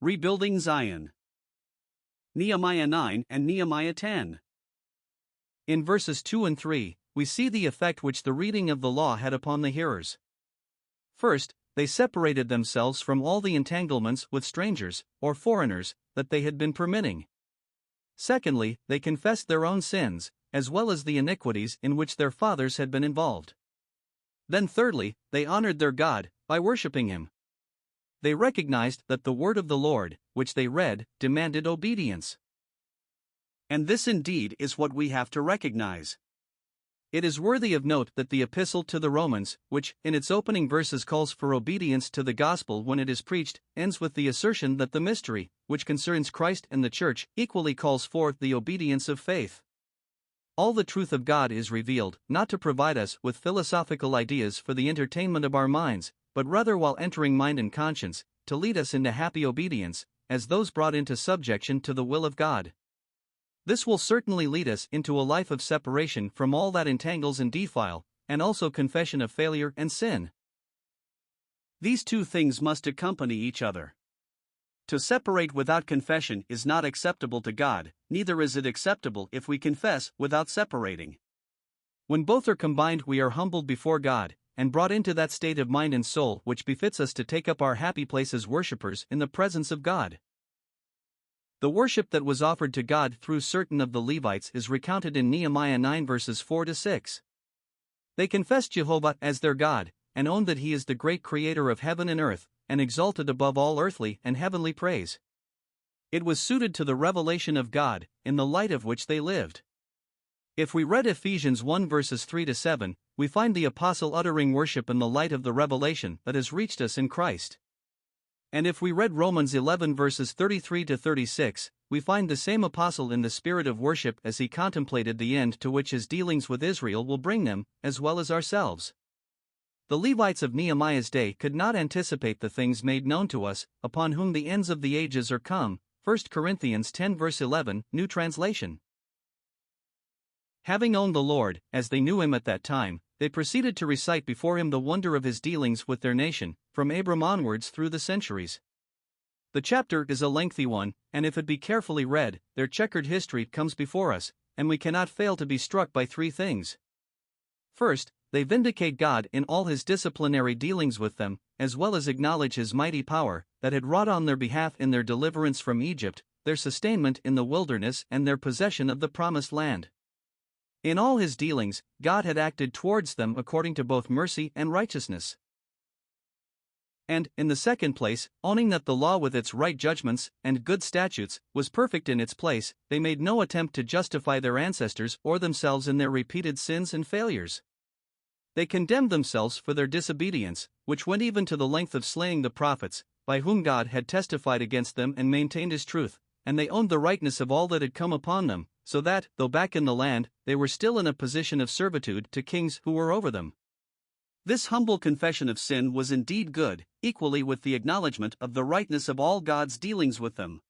Rebuilding Zion. Nehemiah 9 and Nehemiah 10. In verses 2 and 3, we see the effect which the reading of the law had upon the hearers. First, they separated themselves from all the entanglements with strangers, or foreigners, that they had been permitting. Secondly, they confessed their own sins, as well as the iniquities in which their fathers had been involved. Then thirdly, they honored their God, by worshipping Him. They recognized that the word of the Lord, which they read, demanded obedience. And this indeed is what we have to recognize. It is worthy of note that the epistle to the Romans, which, in its opening verses calls for obedience to the gospel when it is preached, ends with the assertion that the mystery, which concerns Christ and the Church, equally calls forth the obedience of faith. All the truth of God is revealed, not to provide us with philosophical ideas for the entertainment of our minds, but rather while entering mind and conscience, to lead us into happy obedience, as those brought into subjection to the will of God. This will certainly lead us into a life of separation from all that entangles and defile, and also confession of failure and sin. These two things must accompany each other. To separate without confession is not acceptable to God, neither is it acceptable if we confess without separating. When both are combined, we are humbled before God, and brought into that state of mind and soul which befits us to take up our happy place as worshippers in the presence of God. The worship that was offered to God through certain of the Levites is recounted in Nehemiah 9 verses 4 to 6. They confessed Jehovah as their God, and owned that He is the great creator of heaven and earth, and exalted above all earthly and heavenly praise. It was suited to the revelation of God, in the light of which they lived. If we read Ephesians 1 verses 3 to 7, we find the apostle uttering worship in the light of the revelation that has reached us in Christ. And if we read Romans 11 verses 33 to 36, we find the same apostle in the spirit of worship as he contemplated the end to which his dealings with Israel will bring them, as well as ourselves. The Levites of Nehemiah's day could not anticipate the things made known to us, upon whom the ends of the ages are come. 1 Corinthians 10 verse 11, New Translation. Having owned the Lord, as they knew Him at that time, they proceeded to recite before Him the wonder of His dealings with their nation, from Abram onwards through the centuries. The chapter is a lengthy one, and if it be carefully read, their checkered history comes before us, and we cannot fail to be struck by three things. First, they vindicate God in all His disciplinary dealings with them, as well as acknowledge His mighty power, that had wrought on their behalf in their deliverance from Egypt, their sustainment in the wilderness, and their possession of the promised land. In all His dealings, God had acted towards them according to both mercy and righteousness. And, in the second place, owning that the law with its right judgments and good statutes was perfect in its place, they made no attempt to justify their ancestors or themselves in their repeated sins and failures. They condemned themselves for their disobedience, which went even to the length of slaying the prophets, by whom God had testified against them and maintained His truth, and they owned the rightness of all that had come upon them, so that, though back in the land, they were still in a position of servitude to kings who were over them. This humble confession of sin was indeed good, equally with the acknowledgement of the rightness of all God's dealings with them.